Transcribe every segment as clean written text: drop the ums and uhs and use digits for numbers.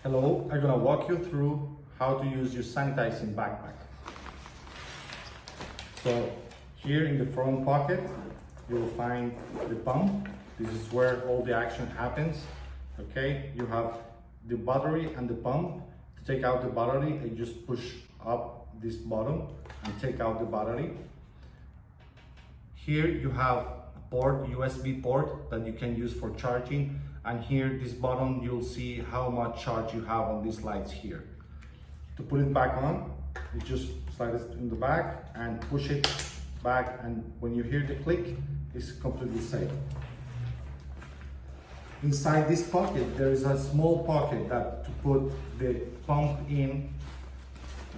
Hello, I'm gonna walk you through how to use your sanitizing backpack. So here in the front pocket, you will find the pump. This is where all the action happens. Okay, you have the battery and the pump. To take out the battery, you just push up this button and take out the battery. Here you have a port, USB port that you can use for charging. And here, this button, you'll see how much charge you have on these lights here. To put it back on, you just slide it in the back and push it back, and when you hear the click, it's completely safe. Inside this pocket, there is a small pocket that to put the pump in,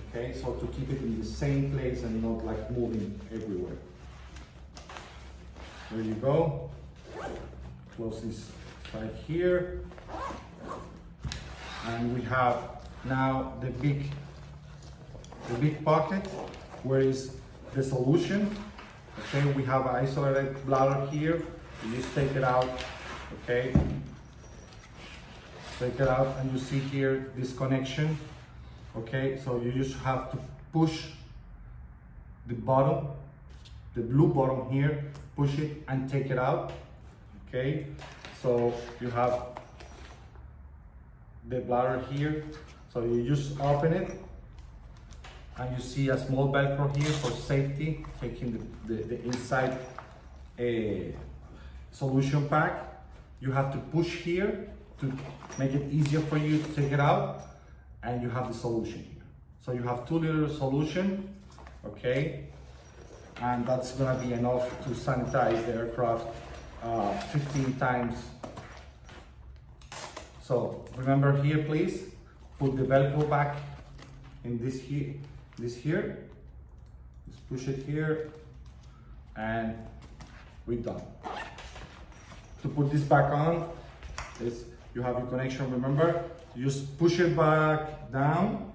okay, so to keep it in the same place and not like moving everywhere. There you go. Close this right here, and we have now the big pocket where is the solution. Okay, we have an isolated bladder here. You just take it out. Okay, take it out, and you see here this connection. Okay, so you just have to push the bottom, the blue bottom here, push it and take it out. Okay, so you have the bladder here, so you just open it and you see a small velcro here for safety, taking the inside solution pack. You have to push here to make it easier for you to take it out, and you have the solution here. So you have 2 liter solution, okay, and that's gonna be enough to sanitize the aircraft 15 times. So remember here, please put the velcro back in this here, just push it here, and we're done. To put this back on, you have your connection. Remember, you just push it back down,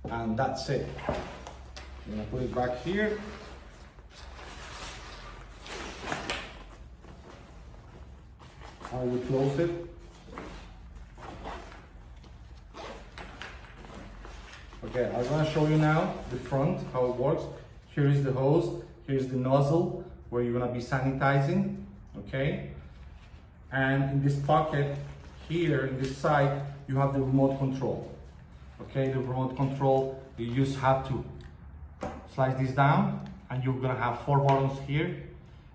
and that's it. I'm gonna put it back here. I will close it. Okay, I'm gonna show you now the front, how it works. Here is the hose, here's the nozzle where you're gonna be sanitizing, okay? And in this pocket, here in this side, you have the remote control. Okay, the remote control, you just have to slide this down, and you're gonna have 4 buttons here.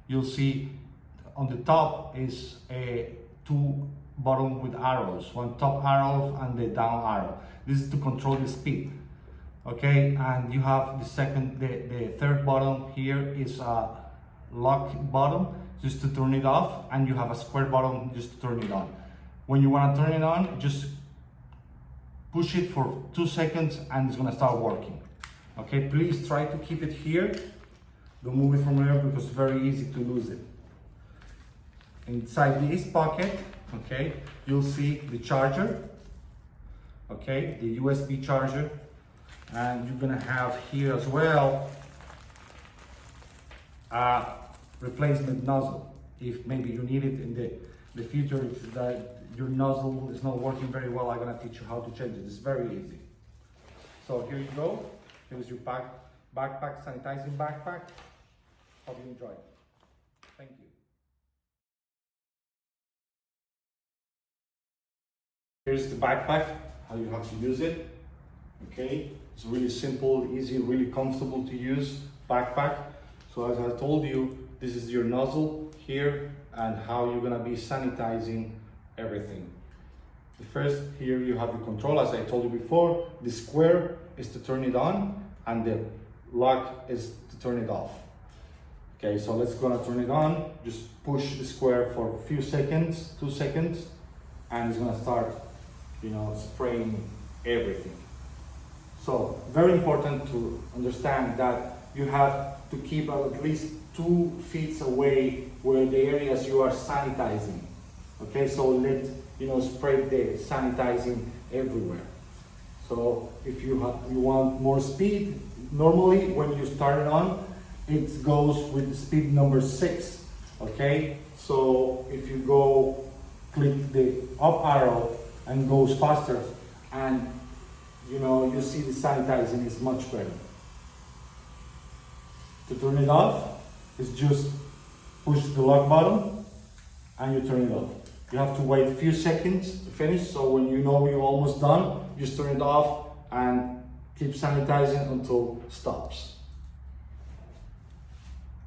You'll see on the top is 2 buttons with arrows, one top arrow and the down arrow. This is to control the speed. Okay, and you have the third button here is a lock button, just to turn it off, and you have a square button just to turn it on. When you want to turn it on, just push it for 2 seconds and it's gonna start working. Okay, please try to keep it here. Don't move it from there because it's very easy to lose it. Inside this pocket, okay, you'll see the charger, okay, the USB charger, and you're gonna have here as well a replacement nozzle. If maybe you need it in the future, if your nozzle is not working very well, I'm gonna teach you how to change it. It's very easy. So here you go. Here's your backpack, sanitizing backpack. Hope you enjoy it. Thank you. Here's the backpack, how you have to use it. Okay, it's really simple, easy, really comfortable to use backpack. So as I told you, this is your nozzle here and how you're gonna be sanitizing everything. The first, here you have the control, as I told you before. The square is to turn it on and the lock is to turn it off. Okay, so let's gonna turn it on. Just push the square for a few seconds, 2 seconds, and it's gonna start, spraying everything. So very important to understand that you have to keep at least 2 feet away where the areas you are sanitizing. Okay, so let spray the sanitizing everywhere. So if you want more speed, normally when you start it on, it goes with speed number 6. Okay, so if you go click the up arrow and goes faster, and you know, you see the sanitizing is much better. To turn it off is just push the lock button and you turn it off. You have to wait a few seconds to finish, so when you know you're almost done, just turn it off and keep sanitizing until it stops.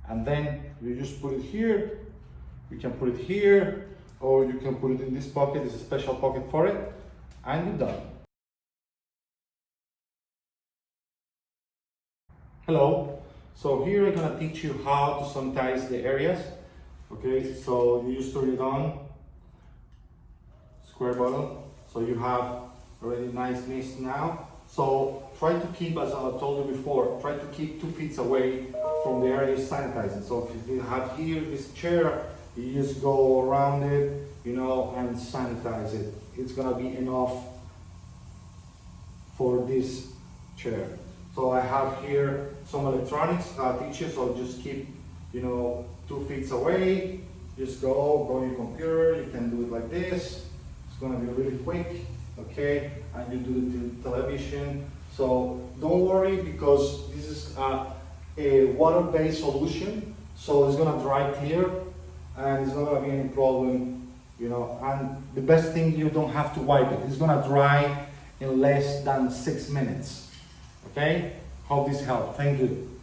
And then you just put it here. You can put it here, or you can put it in this pocket. There's a special pocket for it, and you're done. Hello. So here I'm gonna teach you how to sanitize the areas. Okay, so you just turn it on, square button. So you have already nice mist now. So try to keep, as I told you before, try to keep 2 feet away from the area you're sanitizing. So if you have here this chair, you just go around it, you know, and sanitize it. It's gonna be enough for this chair. So I have here some electronics that teach you, so just keep, you know, 2 feet away. Just go your computer, you can do it like this. It's gonna be really quick, okay? And you do the television. So don't worry, because this is a water-based solution, so it's gonna dry clear, and it's not gonna be any problem, you know. And the best thing, you don't have to wipe it. It's gonna dry in less than 6 minutes. Okay? Hope this helped. Thank you.